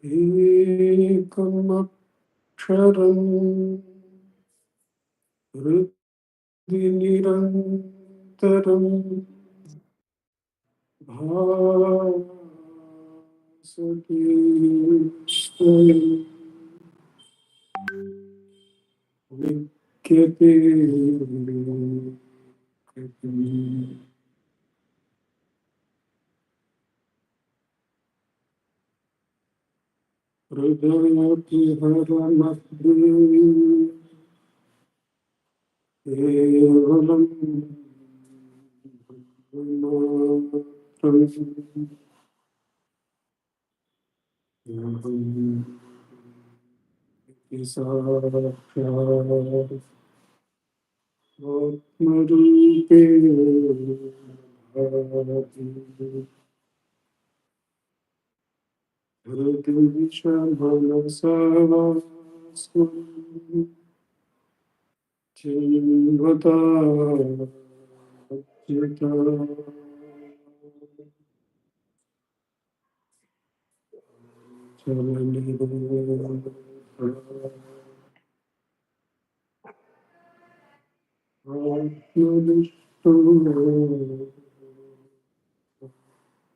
एकम् अक्षरं हृदि निरन्तरं भासते स्वयं विद्यते हृदयतिहरमध्ये केवलं साक्षात् आत्मरूपे भाति हृदि विषमनसा चिन्वता अच्युता आत्मनिष्ठो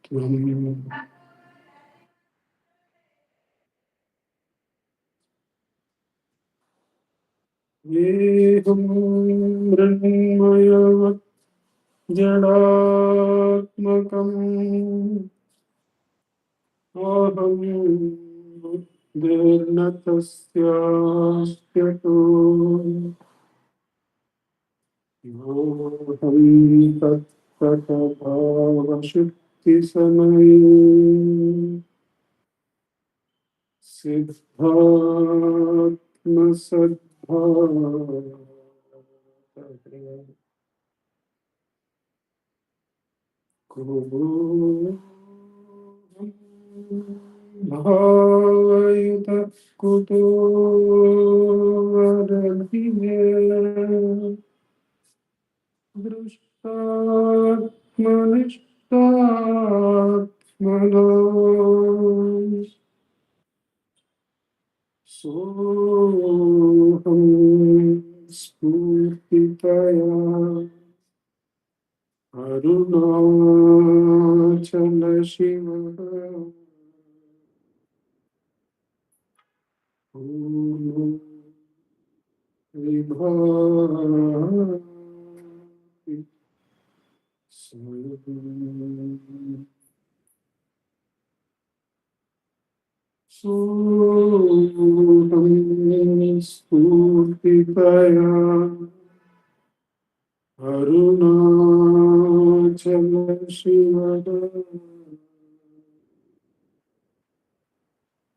त्वम् येहं मृण्मयवत् जडात्मकम् अहं बुद्धिर्न तस्यास्त्यतो योऽहं तत्तभावशुद्धिसमये सिद्धात्मसद्भाव भावयुत कुतो वरदिने दृष्टात्मनिष्ठात्मना सोऽहं स्फूर्तितया अरुणाचल शिवः पूर्णो विभाति स्वयम् सोऽहं स्फूर्तितया अरुणाचल शिवः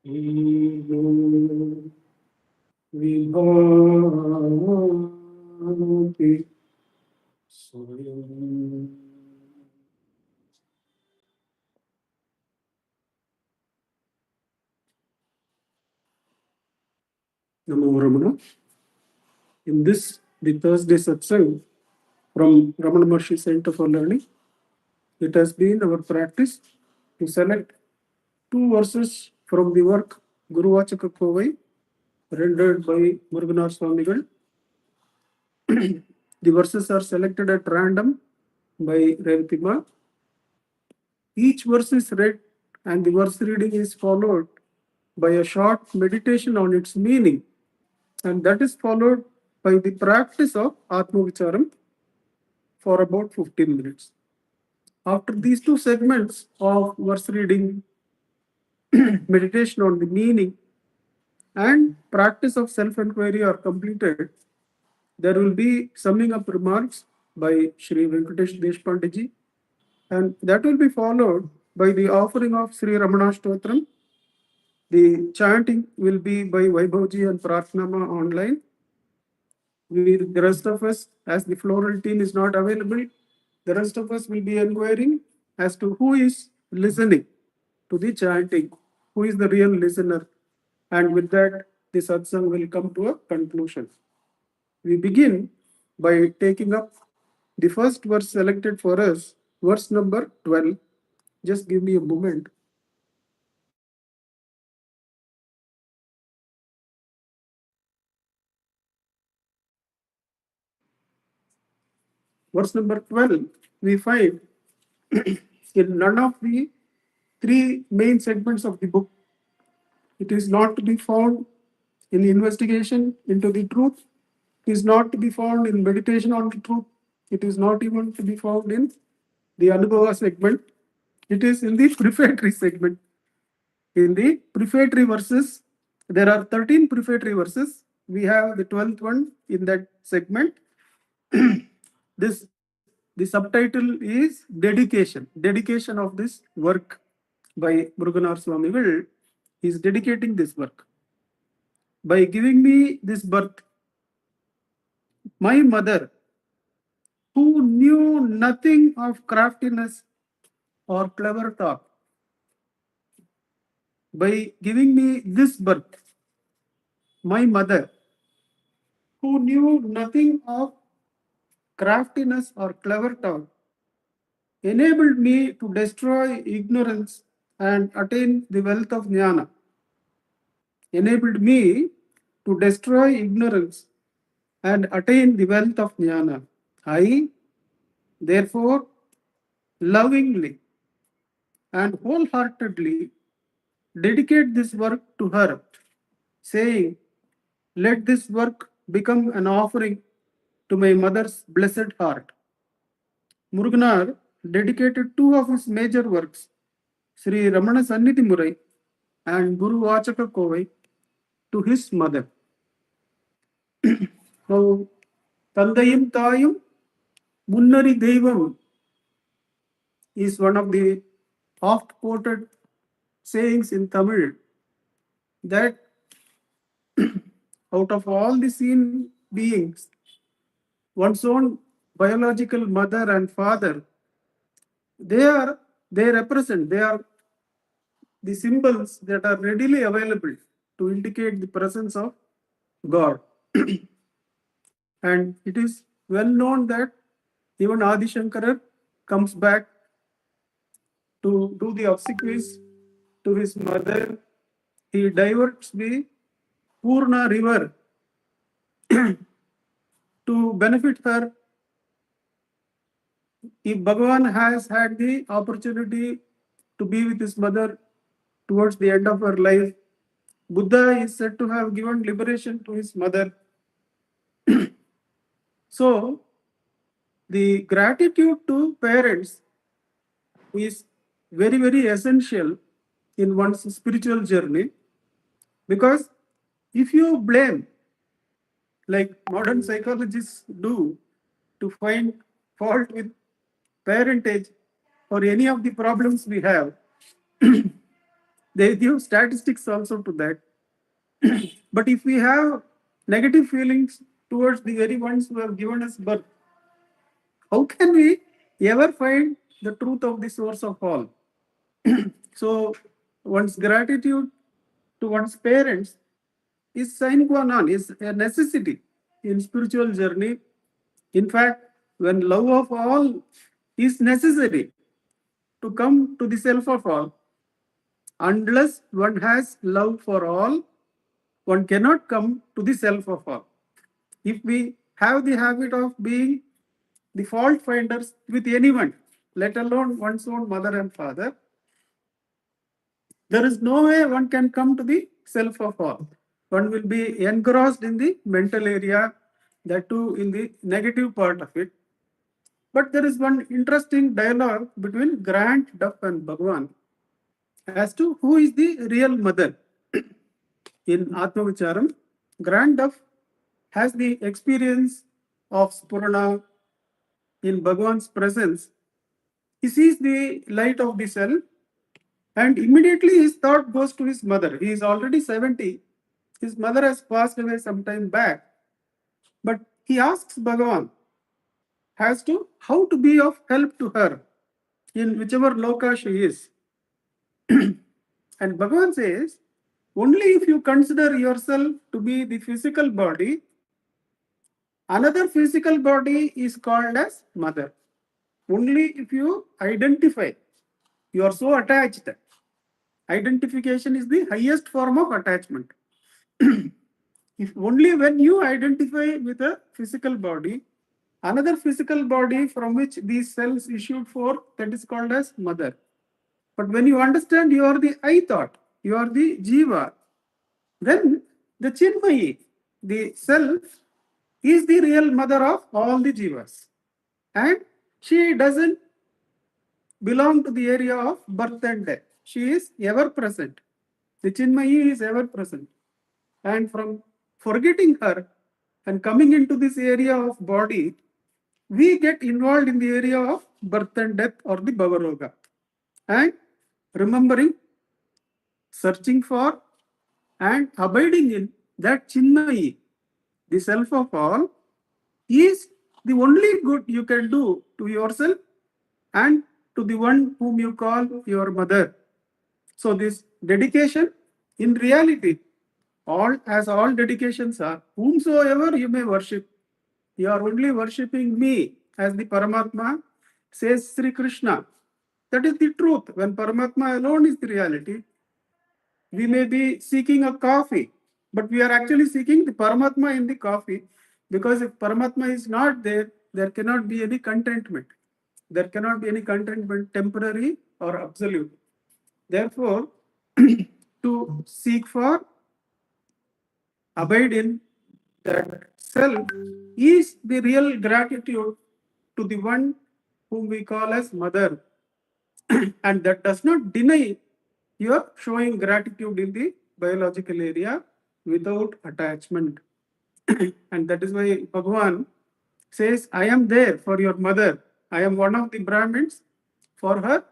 पूर्णो विभाति स्वयम्. Namo Ramana. In this, the Thursday Satsang from Ramanacentre Center for Learning, it has been our practice to select two verses from the work Guru Vachaka Kovai, rendered by Muruganar Swamigal. The verses are selected at random by Revatima. Each verse is read and the verse reading is followed by a short meditation on its meaning, and that is followed by the practice of Atma Vicharam for about 15 minutes. After these two segments of verse reading, meditation on the meaning, and practice of self-enquiry are completed, there will be summing up remarks by Sri Venkatesh Deshpande ji, and that will be followed by the offering of Sri Ramana Stotram. The chanting will be by Vaibhavji and Pratnama online. The rest of us, as the floral team is not available, the rest of us will be inquiring as to who is listening to the chanting, who is the real listener. And with that, the satsang will come to a conclusion. We begin by taking up the first verse selected for us, verse number 12. Just give me a moment. verse number 12, we find in none of the three main segments of the book, it is not to be found in the investigation into the truth, it is not to be found in meditation on the truth, it is not even to be found in the Anubhava segment, it is in the prefatory segment. In the prefatory verses, there are 13 prefatory verses. We have the 12th one in that segment. This the subtitle is dedication of this work by Muruganar Swamigal. He is dedicating this work by giving me this birth. My mother, who knew nothing of craftiness or clever talk, by giving me this birth, my mother, who knew nothing of craftiness or clever talk, enabled me to destroy ignorance and attain the wealth of jnana. Enabled me to destroy ignorance and attain the wealth of jnana. I, therefore, lovingly and wholeheartedly dedicate this work to her, saying, let this work become an offering to my mother's blessed heart. Muruganar dedicated two of his major works, Sri Ramana Sannidhi Murai and Guru Vachaka Kovai, to his mother. Now, Tandayim Tayum Munnari Devam is one of the oft quoted sayings in Tamil that out of all the seen beings, one's own biological mother and father, they represent, they are the symbols that are readily available to indicate the presence of God. And it is well known that even Adi Shankara comes back to do the obsequies to his mother. He diverts the Purna river to benefit her. If Bhagavan has had the opportunity to be with his mother towards the end of her life, Buddha is said to have given liberation to his mother. So, the gratitude to parents is very, very essential in one's spiritual journey, because if you blame, like modern psychologists do, to find fault with parentage or any of the problems we have, they give statistics also to that. But if we have negative feelings towards the very ones who have given us birth, how can we ever find the truth of the source of all? So, one's gratitude to one's parents is sine qua non, is a necessity in spiritual journey. In fact, when love of all is necessary to come to the self of all, unless one has love for all, one cannot come to the self of all. If we have the habit of being the fault finders with anyone, let alone one's own mother and father, there is no way one can come to the self of all. One will be engrossed in the mental area, that too in the negative part of it. But there is one interesting dialogue between Grant, Duff, and Bhagwan as to who is the real mother. In Atmavicharam, Grant Duff has the experience of Spurana in Bhagwan's presence. He sees the light of the self, and immediately his thought goes to his mother. He is already 70. His mother has passed away some time back. But he asks Bhagavan as to how to be of help to her in whichever loka she is. And Bhagavan says, only if you consider yourself to be the physical body, another physical body is called as mother. Only if you identify, you are so attached. Identification is the highest form of attachment. If only when you identify with a physical body, another physical body from which these cells issued forth, that is called as mother. But when you understand you are the I thought, you are the Jiva, then the Chinmayi, the self, is the real mother of all the Jivas. And she doesn't belong to the area of birth and death. She is ever present. The Chinmayi is ever present. And from forgetting her and coming into this area of body, we get involved in the area of birth and death or the Bhavaroga. And remembering, searching for, and abiding in that Chinmayi, the self of all, is the only good you can do to yourself and to the one whom you call your mother. So this dedication, in reality, all dedications are, whomsoever you may worship, you are only worshipping me as the Paramatma, says Sri Krishna. That is the truth. When Paramatma alone is the reality, we may be seeking a coffee, but we are actually seeking the Paramatma in the coffee, because if Paramatma is not there, there cannot be any contentment. There cannot be any contentment, temporary or absolute. Therefore, to seek for, abide in that self is the real gratitude to the one whom we call as mother. And that does not deny your showing gratitude in the biological area without attachment. And that is why Bhagavan says, I am there for your mother. I am one of the Brahmins for her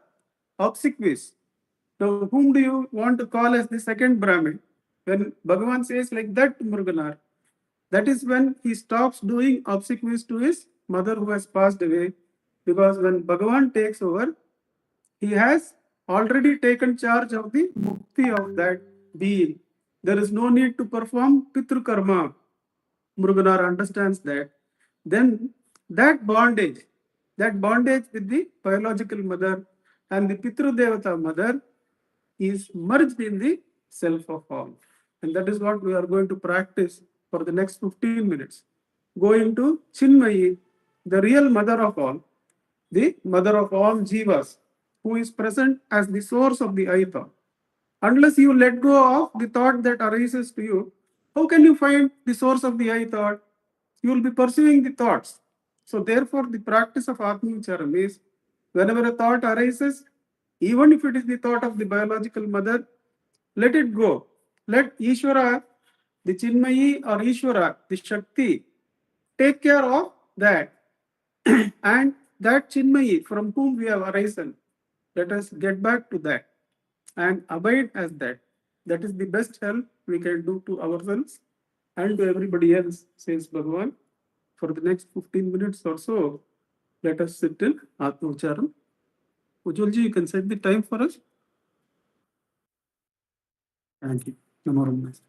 obsequies. Now, whom do you want to call as the second Brahmin? When Bhagavan says like that to Muruganar, that is when he stops doing obsequies to his mother who has passed away. Because when Bhagavan takes over, he has already taken charge of the mukti of that being. There is no need to perform pitru karma. Muruganar understands that. Then that bondage with the biological mother and the Pitru Devata mother is merged in the self of all. And that is what we are going to practice for the next 15 minutes. Going to Chinmayi, the real mother of all, the mother of all jivas, who is present as the source of the I thought. Unless you let go of the thought that arises to you, how can you find the source of the I thought? You will be pursuing the thoughts. So, therefore, the practice of Atmavicharam is, whenever a thought arises, even if it is the thought of the biological mother, let it go. Let Ishvara, the Chinmayi or Ishvara, the Shakti, take care of that. And that Chinmayi from whom we have arisen, let us get back to that and abide as that. That is the best help we can do to ourselves and to everybody else, says Bhagavan. For the next 15 minutes or so, let us sit in Atma-Ucharan. Ujjwalji, you can set the time for us. Thank you. Namo Ramana.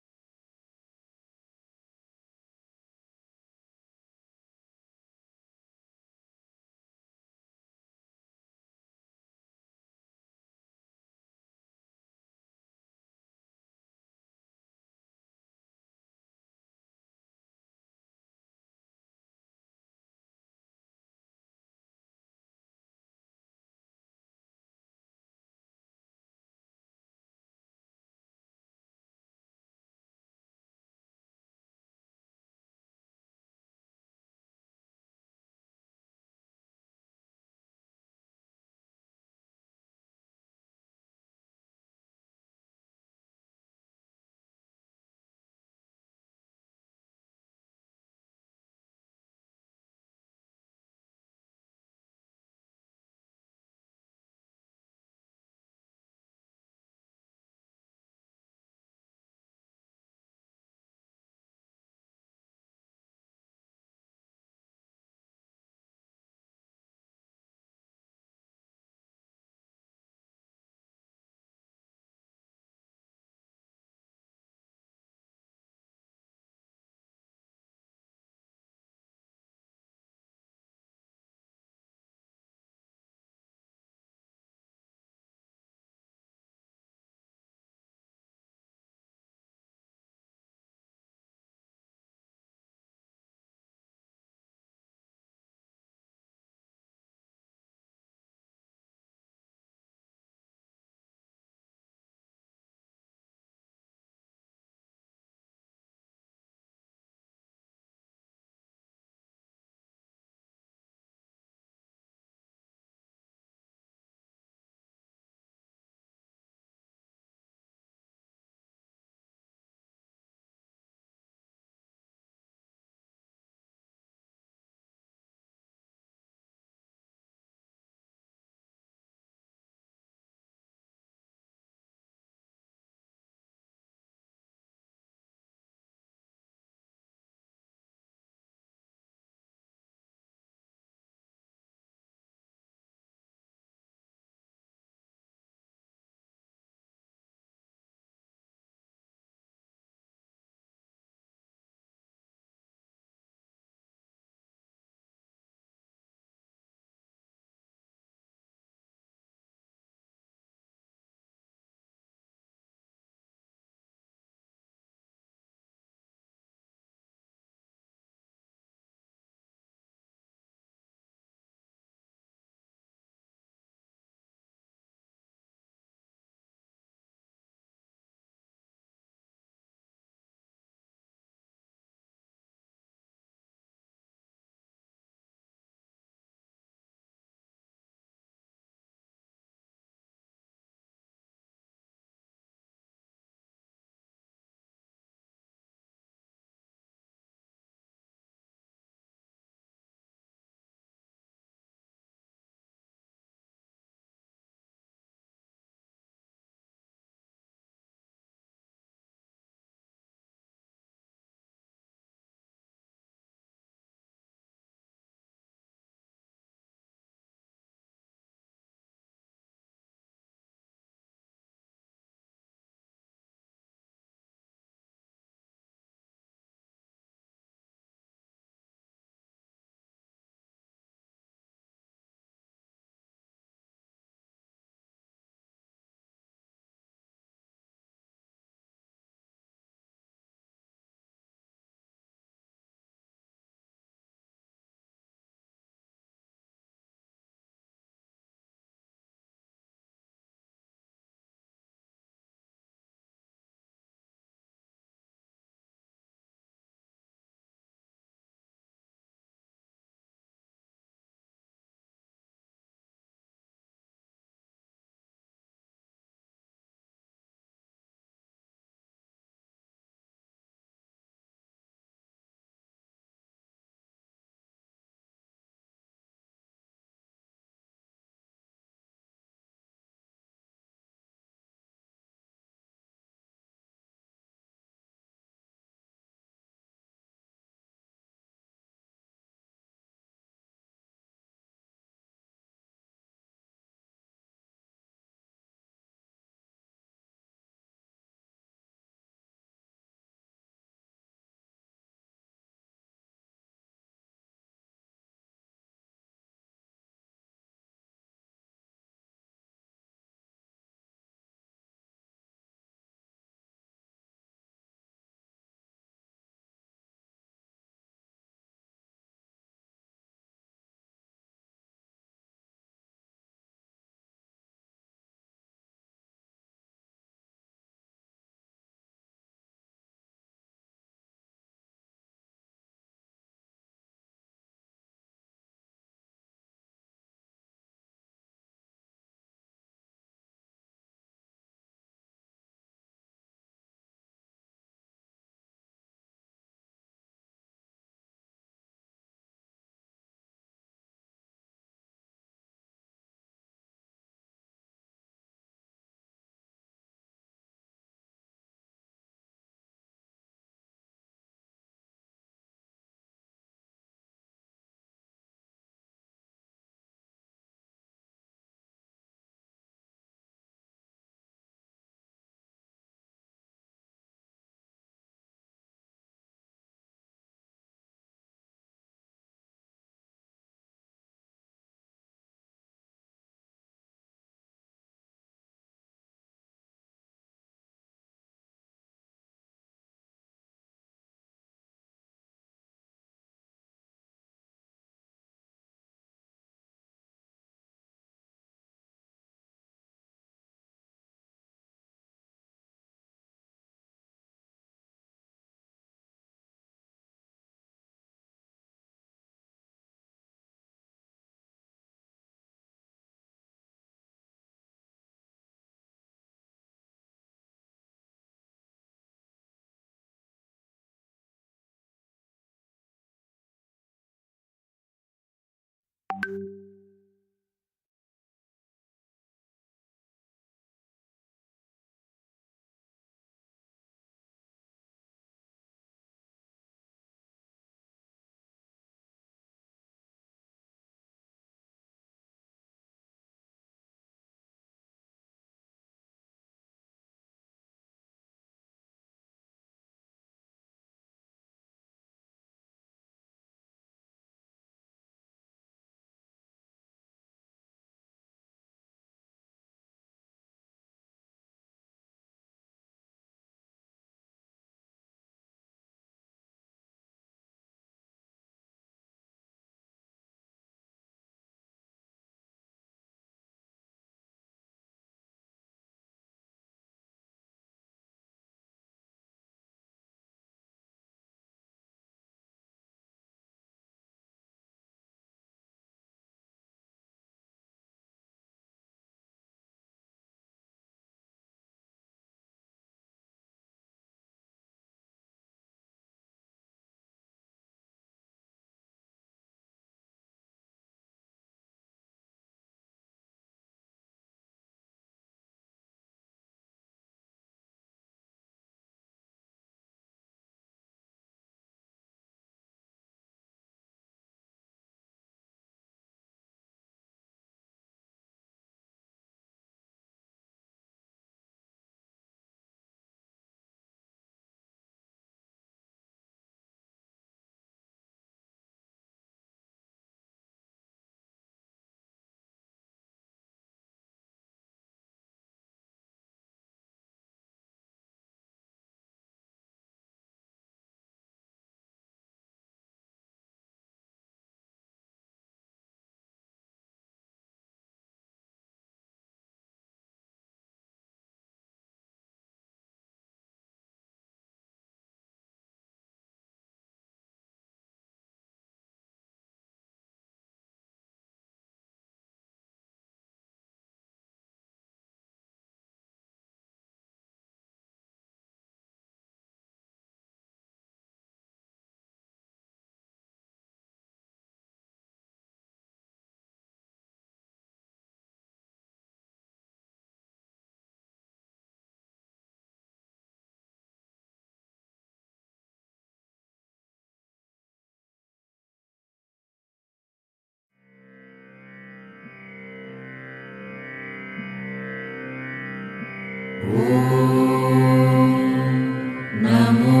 नमो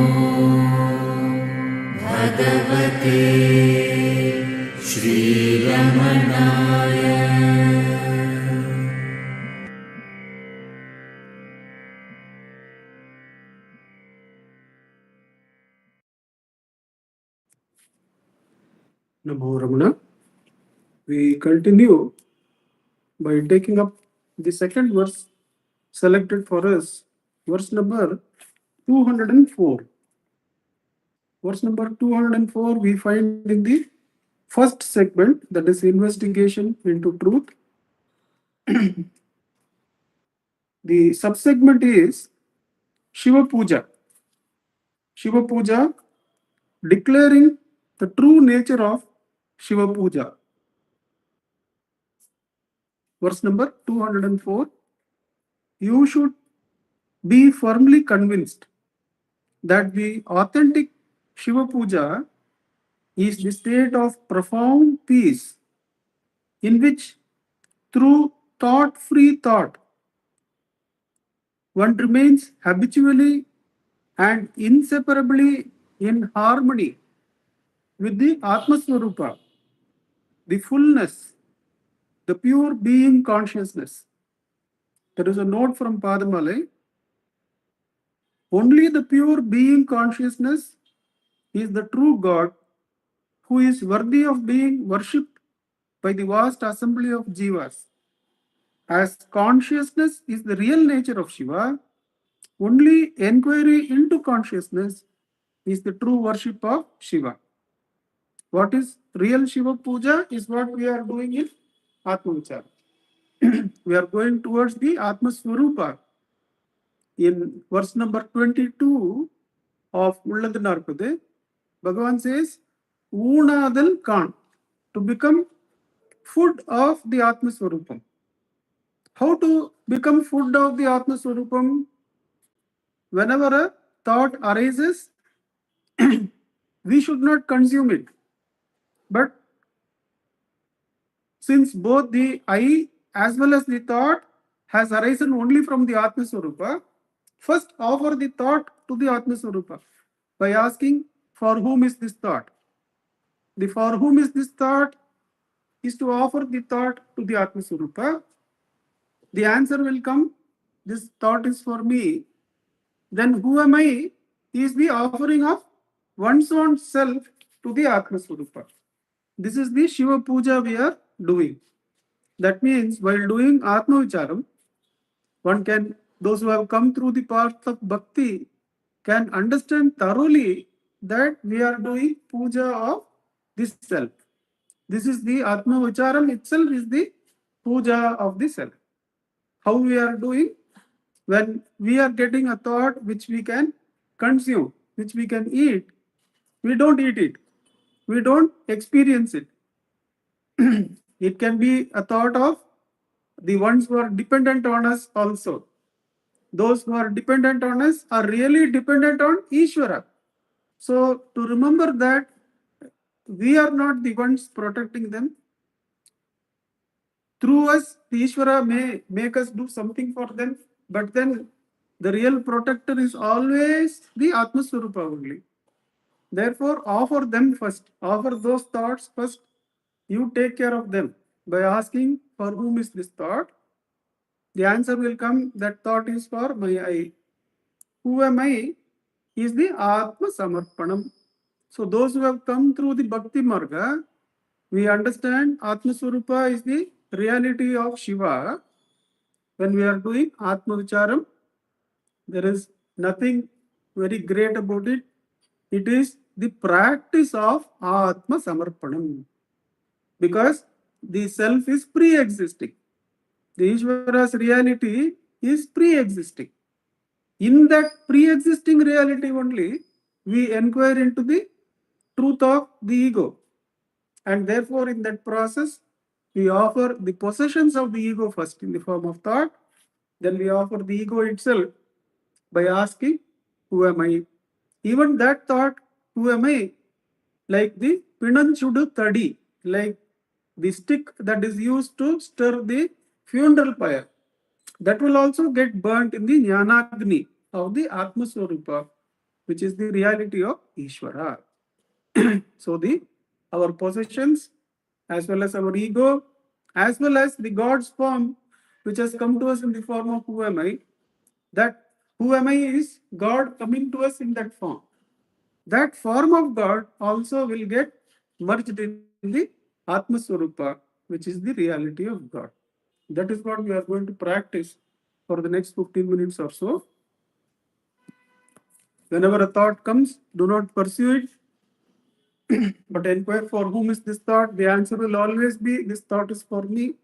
भगवते श्रीरमणाय। Namo Ramana. We continue by taking up the second verse selected for us, verse number 204. Verse number 204 we find in the first segment, that is investigation into truth. The subsegment is Shiva Puja. Shiva Puja, declaring the true nature of Shiva Puja. Verse number 204. You should be firmly convinced that the authentic Shiva Puja is the state of profound peace in which, through thought-free thought, one remains habitually and inseparably in harmony with the Atma Swarupa, the fullness, the pure being consciousness. There is a note from Padamalai. Only the pure being consciousness is the true God who is worthy of being worshipped by the vast assembly of jivas. As consciousness is the real nature of Shiva, only enquiry into consciousness is the true worship of Shiva. What is real Shiva Puja is what we are doing in Atma Vichara. We are going towards the Atma Swarupa. In verse number 22 of Ulladhu Narpade, Bhagavan says, Unadal Khan, to become food of the Atma Swarupam. How to become food of the Atma Swarupam? Whenever a thought arises, we should not consume it. But since both the I as well as the thought has arisen only from the Atma Swarupa, first offer the thought to the Atma Swarupa by asking, for whom is this thought? The for whom is this thought is to offer the thought to the Atma Swarupa. The answer will come, this thought is for me. Then who am I is the offering of one's own self to the Atma Swarupa. This is the Shiva Puja we are doing. That means while doing Atma Vicharam, one can, those who have come through the path of bhakti can understand thoroughly that we are doing puja of this self. This is the Atma Vicharam itself is the puja of the self. How we are doing? When we are getting a thought which we can consume, which we can eat, we don't eat it. We don't experience it. It can be a thought of the ones who are dependent on us also. Those who are dependent on us are really dependent on Ishvara. So to remember that we are not the ones protecting them. Through us, the Ishvara may make us do something for them, but then the real protector is always the Atma Swarupa only. Therefore, offer them first. Offer those thoughts first. You take care of them by asking, for whom is this thought? The answer will come, that thought is for my I. Who am I? Is the Atma Samarpanam. So those who have come through the Bhakti Marga, we understand Atma Swarupa is the reality of Shiva. When we are doing Atma Vicharam, there is nothing very great about it. It is the practice of Atma Samarpanam. Because the self is pre-existing. The Ishvara's reality is pre-existing. In that pre-existing reality only, we inquire into the truth of the ego. And therefore, in that process, we offer the possessions of the ego first in the form of thought. Then we offer the ego itself by asking, who am I? Even that thought, who am I? Like the pinanchudu tadi, like the stick that is used to stir the funeral pyre. that will also get burnt in the Jnanagni of the Atma Swarupa, which is the reality of Ishvara. So our possessions, as well as our ego, as well as the God's form, which has come to us in the form of who am I, that who am I is God coming to us in that form. That form of God also will get merged in the Atma Swarupa, which is the reality of God. That is what we are going to practice for the next 15 minutes or so. Whenever a thought comes, do not pursue it, but inquire for whom is this thought. The answer will always be this thought is for me.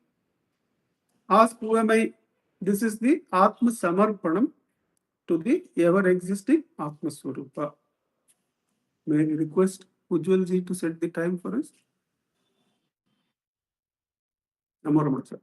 Ask who am I? This is the Atma Samarpanam to the ever existing Atma Swarupa. May I request Ujjwal ji to set the time for us? Namo Ramana, sir.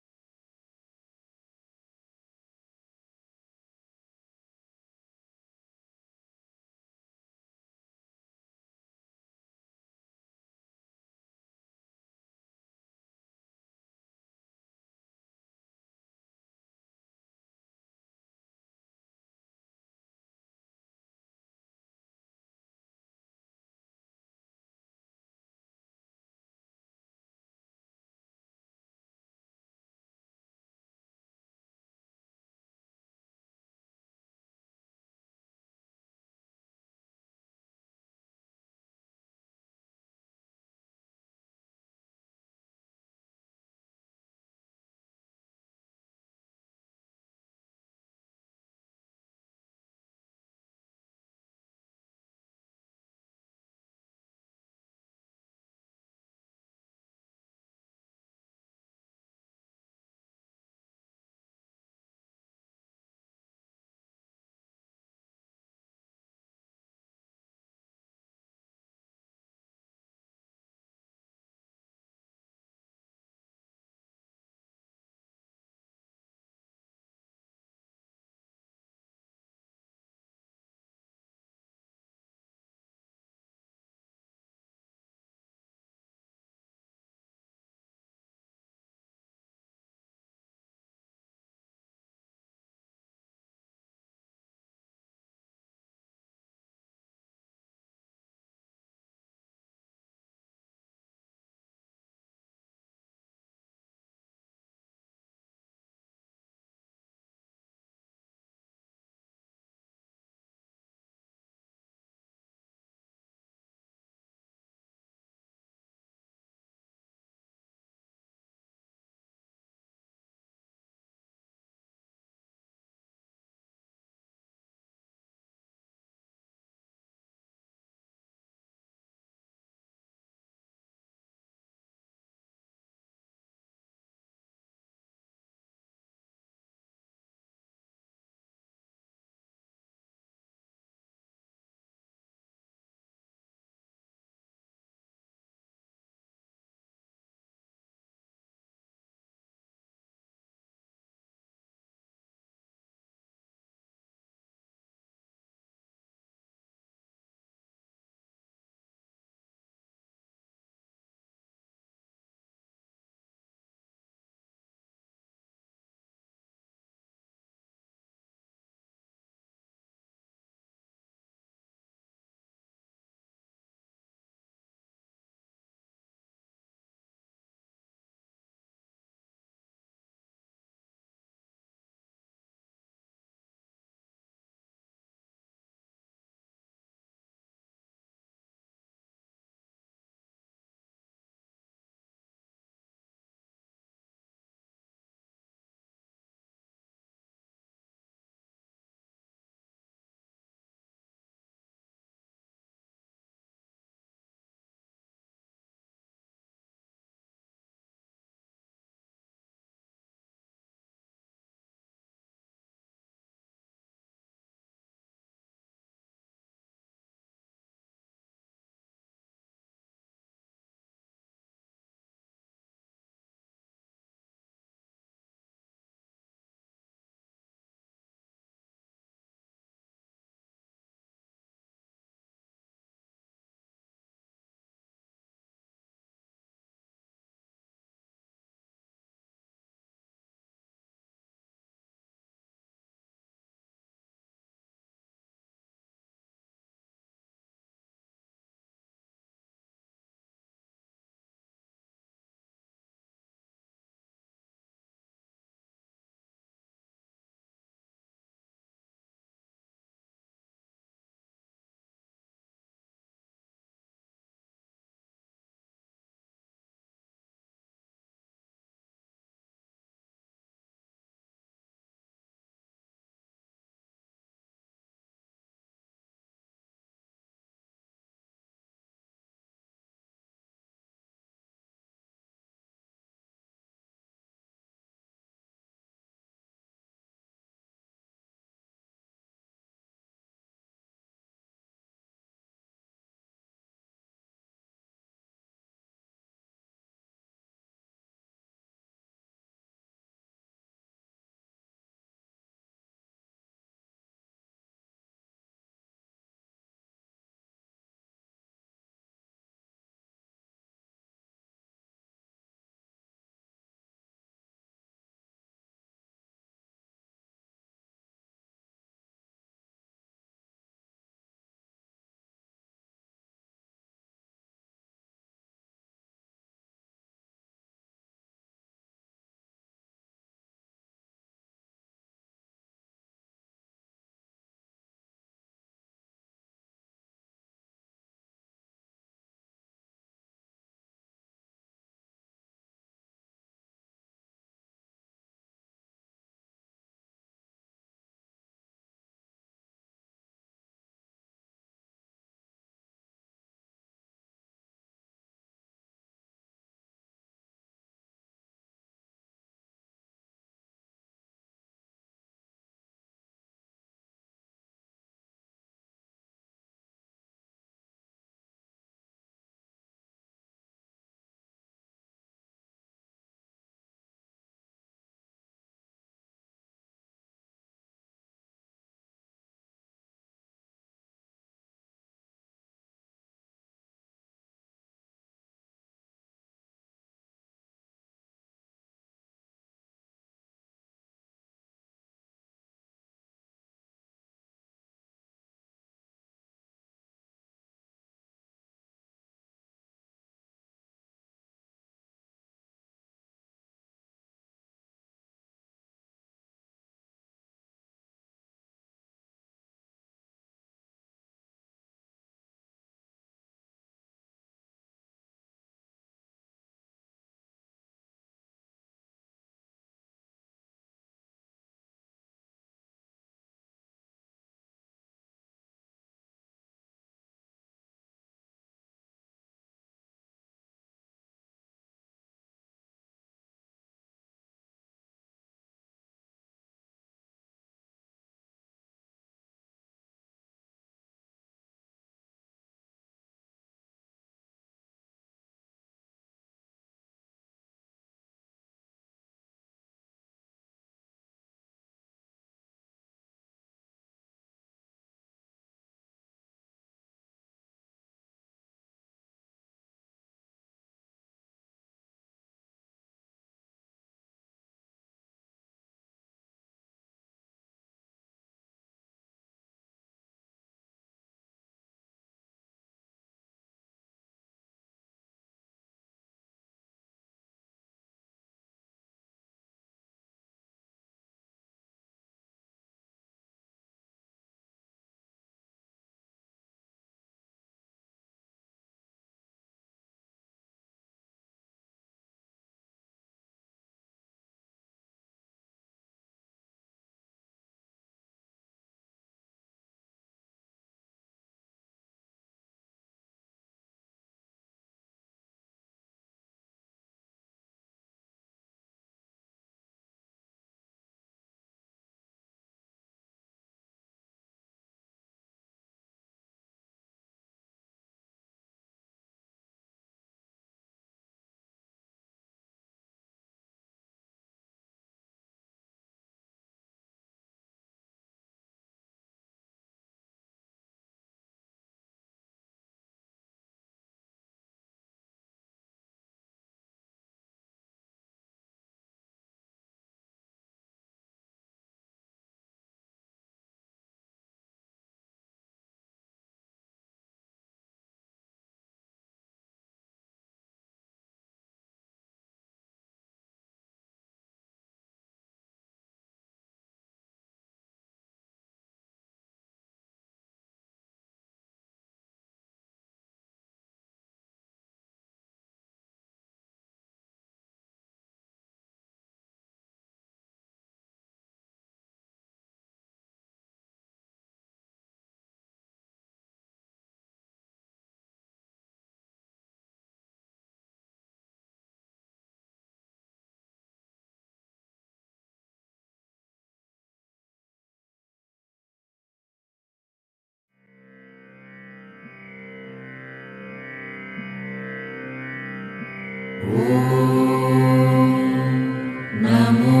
Namo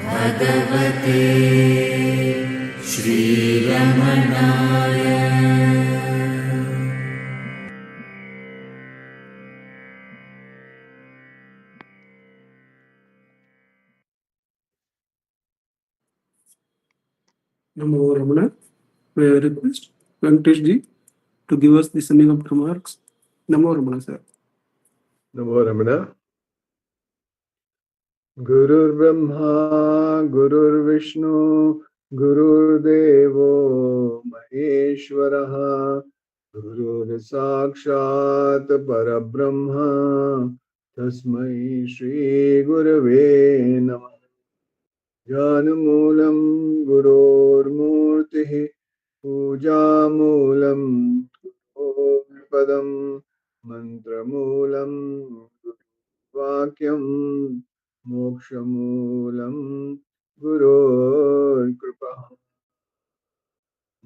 Bhagavate Shri Ramanaya. Namo Ramana. May I request Venkatesh ji to give us the summing up remarks? Namo Ramana, sir. Namo Ramana. Gurur Brahma, Gurur Vishnu, Gurur Devo Maheshwaraha, Gurur Sakshat Parabrahma, Tasmai Shri Gurave Namah. Jnanamulam Gurur Murtihi, Pujamulam Gurur Padam, Mantramulam Vakyam, Mokshamulam Gurur Kripa,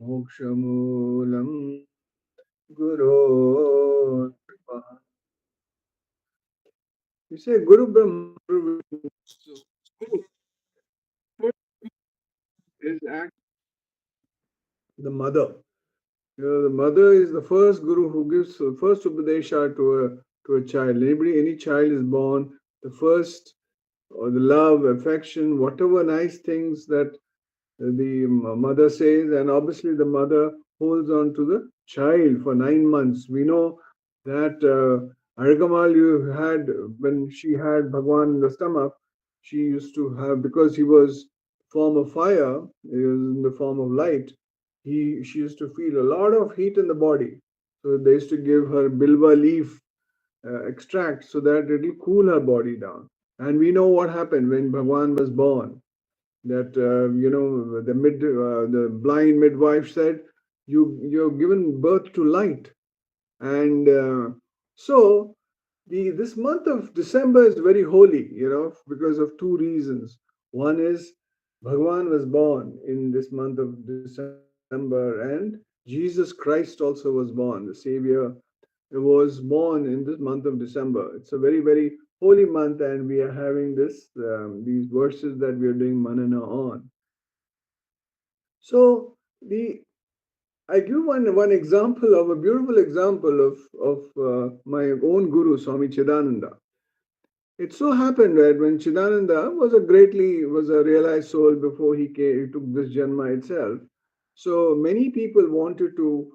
Mokshamulam Gurur Kripa. You say Guru Brahma, Guru is actually the mother. The mother is the first guru who gives the first upadesha to a child. Any child is born, the first or the love, affection, whatever nice things that the mother says, and obviously the mother holds on to the child for 9 months. We know that Argamal you had when she had Bhagwan in the stomach, she used to have, because he was form of fire, he was in the form of light. She used to feel a lot of heat in the body. So they used to give her bilva leaf extract so that it will cool her body down. And we know what happened when Bhagwan was born, that the blind midwife said, you're given birth to light. And so this month of December is very holy, because of two reasons. One is Bhagwan was born in this month of December, and Jesus Christ also was born. The Savior was born in this month of December. It's a very, very holy month, and we are having these verses that we are doing manana on. So I give one example of a beautiful example of my own guru, Swami Chidananda. It so happened that when Chidananda was a realized soul before he took this Janma itself. So many people wanted to,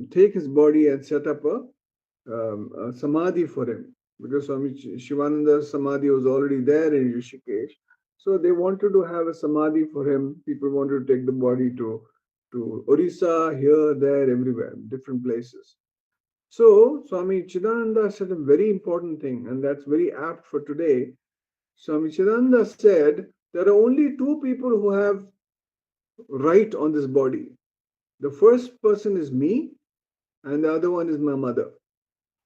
take his body and set up a samadhi for him, because Swami Shivananda's samadhi was already there in Rishikesh. So they wanted to have a samadhi for him. People wanted to take the body to Orissa, here, there, everywhere, different places. So Swami Chidananda said a very important thing, and that's very apt for today. Swami Chidananda said there are only two people who have right on this body. The first person is me, and the other one is my mother.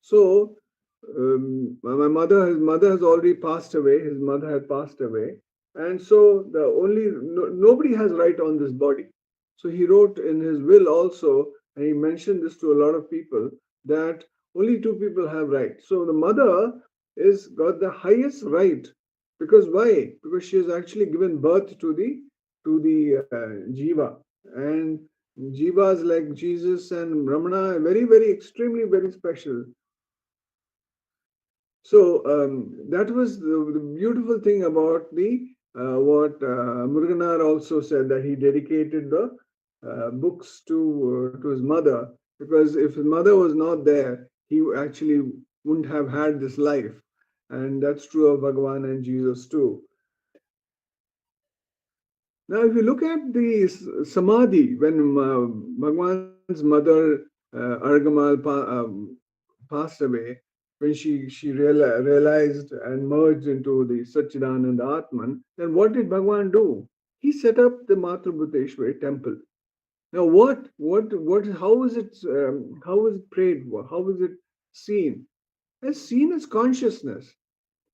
So his mother has already passed away. His mother had passed away, and so nobody has right on this body. So he wrote in his will also, and he mentioned this to a lot of people, that only two people have right. So the mother is got the highest right, because why? Because she has actually given birth to the jiva, and jivas like Jesus and Ramana are very, very, extremely, very special. So that was the beautiful thing about what Muruganar also said, that he dedicated the books to his mother, because if his mother was not there, he actually wouldn't have had this life, and that's true of Bhagavan and Jesus too. Now, if you look at the samadhi, when Bhagwan's mother Argamal passed away, when she realized and merged into the Satchidananda Atman, then what did Bhagwan do? He set up the Matrabhuteshwari temple. Now, how is it prayed? How is it seen? It's seen as consciousness.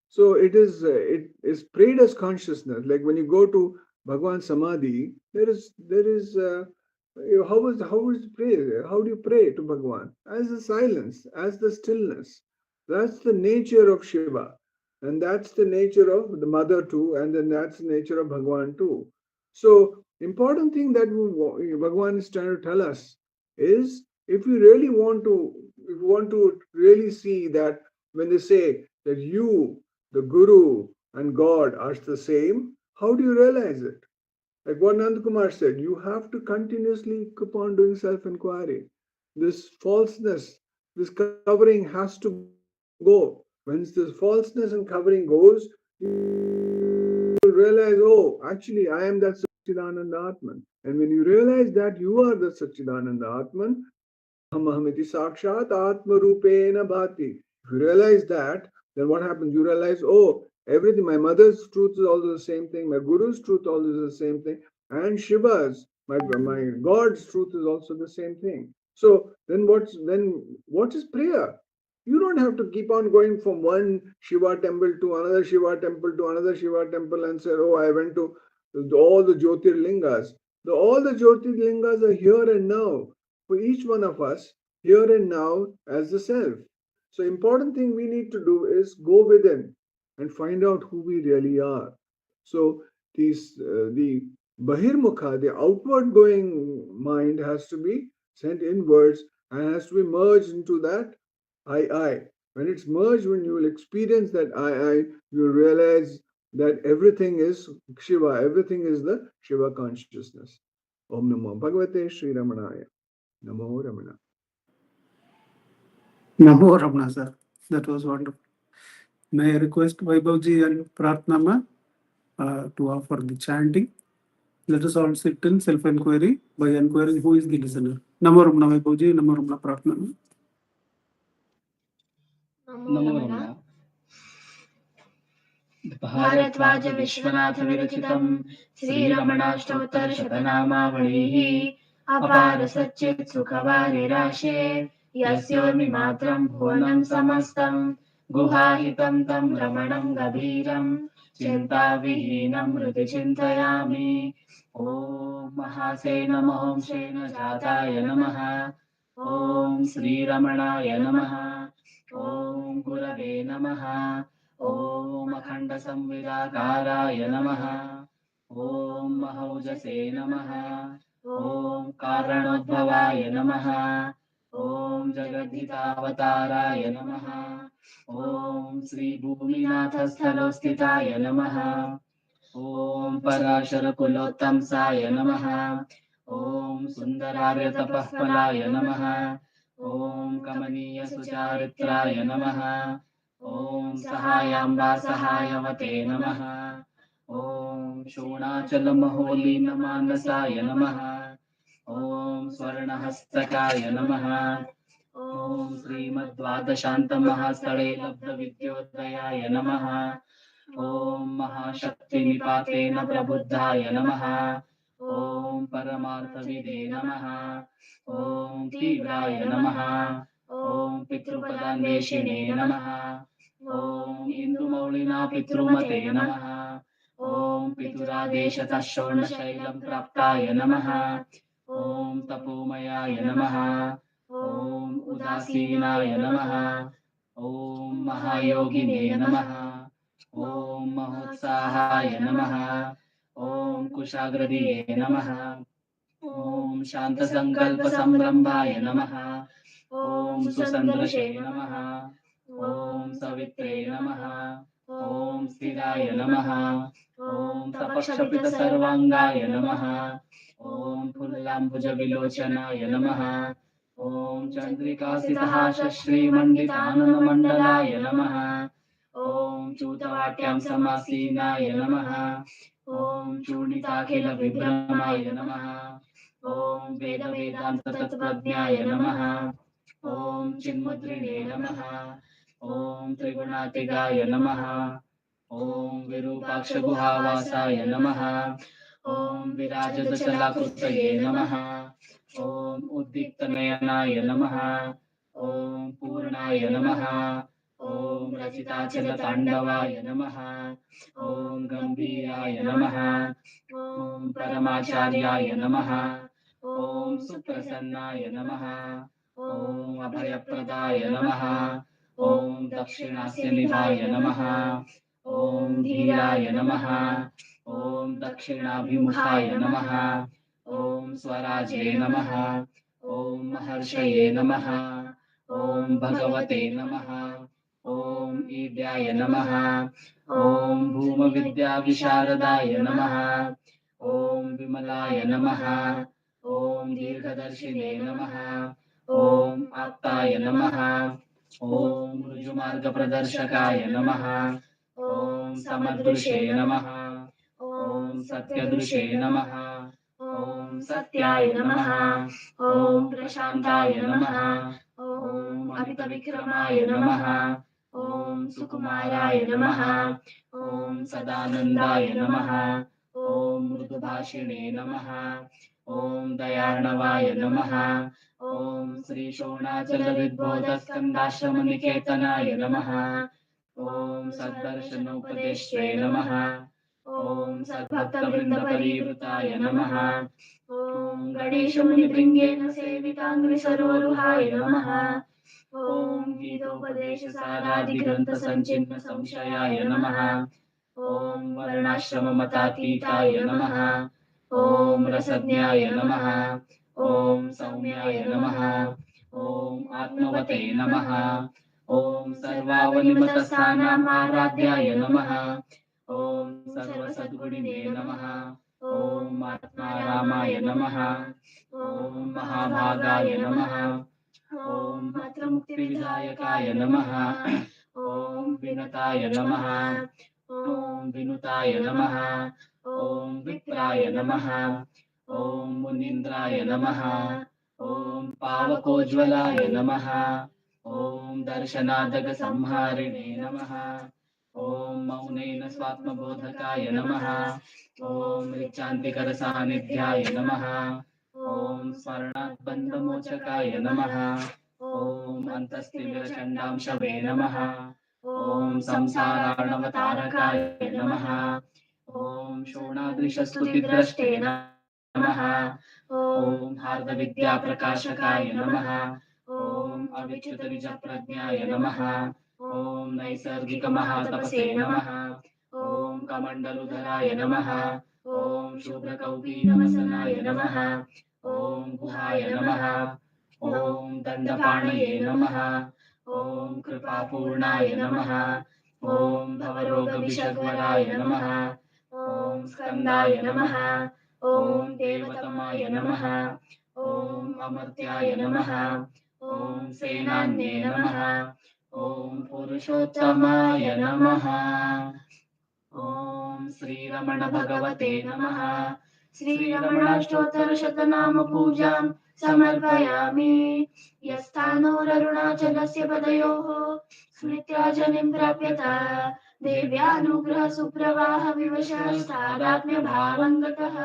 So it is prayed as consciousness. Like when you go to Bhagwan Samadhi, how is pray? How do you pray to Bhagwan? As the silence, as the stillness. That's the nature of Shiva. And that's the nature of the mother too, and then that's the nature of Bhagwan too. So, important thing that Bhagwan is trying to tell us is if you really want to, if you want to really see that when they say that you, the Guru, and God are the same, how do you realize it? Like what Nandakumar said, you have to continuously keep on doing self inquiry. This falseness, this covering has to go. When this falseness and covering goes, you will realize, oh, actually, I am that Satchidananda Atman. And when you realize that you are the Satchidananda Atman, Ahamaham iti sakshat atma rupena bhati. If you realize that, then what happens? You realize, oh, everything, my mother's truth is also the same thing, my guru's truth also is the same thing, and Shiva's, my God's truth is also the same thing. So then what is prayer? You don't have to keep on going from one Shiva temple to another Shiva temple to another Shiva temple and say, oh, I went to all the Jyotirlingas. All the Jyotirlingas are here and now for each one of us here and now as the self. So important thing we need to do is go within and find out who we really are. So the bahirmukha, the outward going mind has to be sent inwards and has to be merged into that I. When it's merged, when you will experience that I, you will realize that everything is Shiva, everything is the Shiva consciousness. Om Namo Bhagavate Sri Ramanaya. Namo Ramana. Namo Ramana, sir. That was wonderful. May I request Vaibhavji and Pratnama to offer the chanting? Let us all sit in self-enquiry by inquiring who is the listener. Namo Ramana Vaibhavji, Namo Ramana Pratnama. नमो रमण भारद्वाज विश्वनाथ विरचितं श्रीरमणाष्टोत्तर शतनामावलिः अपार सच्चित् सुखवारिराशे यस्योर्मिमात्रं भुवनं समस्तं गुहाहितं तं रमणं गभीरं चिन्ताविहीनं हृदि चिन्तयामि ॐ महासेन महंसेन जाताय नमः ॐ श्रीरमणाय नमः ॐ गुरवे नमः ॐ अखण्डसंविदाकाराय नमः ॐ महौजसे नमः ॐ कारणोद्भवाय नमः ॐ जगद्धितावताराय नमः ॐ श्रीभूमिनाथस्थलोस्थिताय नमः ॐ पराशरकुलोत्तंसाय नमः ॐ सुन्दरार्यतपःफलाय नमः ॐ कमनीयसुचारित्राय नमः ॐ सहायाम्बा सहायवते नमः ॐ शोणाचलमहोलीनमानसाय नमः ॐ स्वर्णहस्तकाय नमः ॐ श्रीमद्द्वादशान्तमहास्थले लब्धविद्योदयाय नमः ॐ महाशक्तिनिपातेन प्रबुद्धाय नमः ॐ परमार्थविदे नमः ॐ तीव्राय नमः ॐ पितृपदान्वेषिणे नमः ॐ इन्दुमौलिना पितृमते नमः ॐ पितुरादेशतः शोणशैलं प्राप्ताय नमः ॐ तपोमयाय नमः ॐ उदासीनाय नमः ॐ महायोगिने नमः ॐ महोत्साहाय नमः ॐ कुशाग्रदिये नमः ॐ शान्तसङ्कल्पसंरम्भाय नमः ॐ सुसन्दृशे नमः ॐ सवित्रे नमः ॐ स्थिराय नमः ॐ सपक्षपितसर्वाङ्गाय नमः ॐ फुल्लाम्बुजविलोचनाय नमः ॐ चन्द्रिकासितहासश्रीमण्डिताननमण्डलाय नमः ॐ चूतवाट्यां समासीनाय नमः ॐ चूर्णिताखिलविभ्रमाय नमः ॐ वेदवेदान्ततत्त्वज्ञाय नमः ॐ चिन्मुद्रिणे नमः ॐ त्रिगुणातिगाय नमः ॐ विरूपाक्षगुहावासाय नमः ॐ विराजदचलाकृतये नमः ॐ उद्दीप्तनयनाय नमः ॐ पूर्णाय नमः ॐ रचिताचलताण्डवाय नमः ॐ गम्भीराय नमः ॐ परमाचार्याय नमः ॐ सुप्रसन्नाय नमः ॐ अभयप्रदाय नमः ॐ दक्षिणास्य निधाय नमः। ॐ धीराय नमः। ॐ दक्षिणाभिमुखाय नमः। ॐ स्वराजे नमः। ॐ महर्षये नमः। ॐ भगवते नमः। ॐ ईड्याय नमः। ॐ भूमविद्याविशारदाय नमः। ॐ विमलाय नमः। ॐ दीर्घदर्शिने नमः। ॐ आप्ताय नमः। ॐ ऋजुमार्गप्रदर्शकाय नमः। ॐ समदृशे नमः। ॐ सत्यदृशे नमः। ॐ सत्याय नमः। ॐ प्रशान्ताय नमः। ॐ अमितविक्रमाय नमः। ॐ सुकुमाराय नमः। ॐ सदानन्दाय नमः। ॐ मृदुभाषिणे नमः। ॐ दयार्णवाय नमः। ॐ श्रीशोणाचलविद्बोधस्कन्दाश्रमनिकेतनाय नमः। ॐ सद्दर्शनोपदेष्ट्रे नमः। ॐ सद्भक्तवृन्दपरिवृताय नमः। ॐ गणेशमुनिभृङ्गेन सेविताङ्घ्रिसरोरुहाय नमः। ॐ गीतोपदेशसारादिग्रन्थसञ्चिह्नसंशयाय नमः। ॐ वर्णाश्रममतातीताय नमः। ॐ रसज्ञाय नमः। ॐ सौम्याय नमः। ॐ आत्मवते नमः। ॐ सर्वावनिमतस्थानाम् आराध्याय नमः। ॐ सर्वसद्गुणिने नमः। ॐ आत्मारामाय नमः। ॐ महाभागाय नमः। ॐ मातृमुक्तिविधायकाय नमः। ॐ विनताय नमः। ॐ विनुताय नमः। ॐ विप्राय नमः। ॐ मुनीन्द्राय नमः। ॐ पावकोज्ज्वलाय नमः। ॐ दर्शनादगसंहारिणे नमः। ॐ मौनेन स्वात्मबोधकाय नमः। ॐ ऋचान्तिकरसान्निध्याय नमः। ॐ स्मरणाद्बन्धमोचकाय नमः। ॐ अन्तस्तिमिरचण्डांशवे नमः। ॐ संसारार्णवतारकाय नमः। ॐ शोणादृशस्तुतिद्रष्टे नमः। ॐ हार्दविद्याप्रकाशकाय नमः। ॐ अविच्युतनिजप्रज्ञाय नमः। ॐ नैसर्गिकमहातपसे नमः। ॐ कमण्डलुधराय नमः। ॐ शुभ्रकौपीनवसनाय नमः। ॐ गुहाय नमः। ॐ दण्डपाणये नमः। ॐ कृपापूर्णाय नमः। ॐ भवरोगविषग्वराय नमः। ॐ स्कन्दाय नमः। ॐ देवतमाय नमः। ॐ अमर्त्याय नमः। ॐ सेनान्ये नमः। ॐ पुरुषोत्तमाय नमः। ॐ श्रीरमण भगवते नमः। श्रीरमणाष्टोत्तरशतनामपूजां समर्पयामि। यस्थानोररुणाचलस्य पदयोः स्मृत्याजनिं प्राप्यता देव्यानुग्रहसुप्रवाहविवशस्तादात्म्यभावं गतः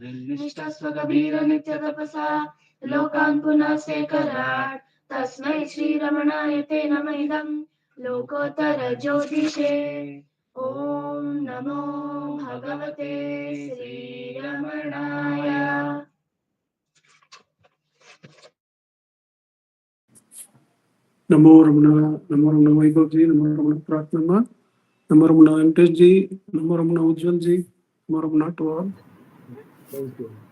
निष्ठस्वगभीरनित्यतपसा लोकान् पुनः स्वीकराट् तस्मै श्रीरमणाय ते नम इदं लोकोत्तरज्योतिषे। ॐ नमो भगवते श्रीरमणाय। नमो रमना वैभव जी, नमो रमना प्रार्थना, नमो रमना वेंकटेश जी, नमो रमना उज्जवल जी, नमो Ramana to all. Thank you.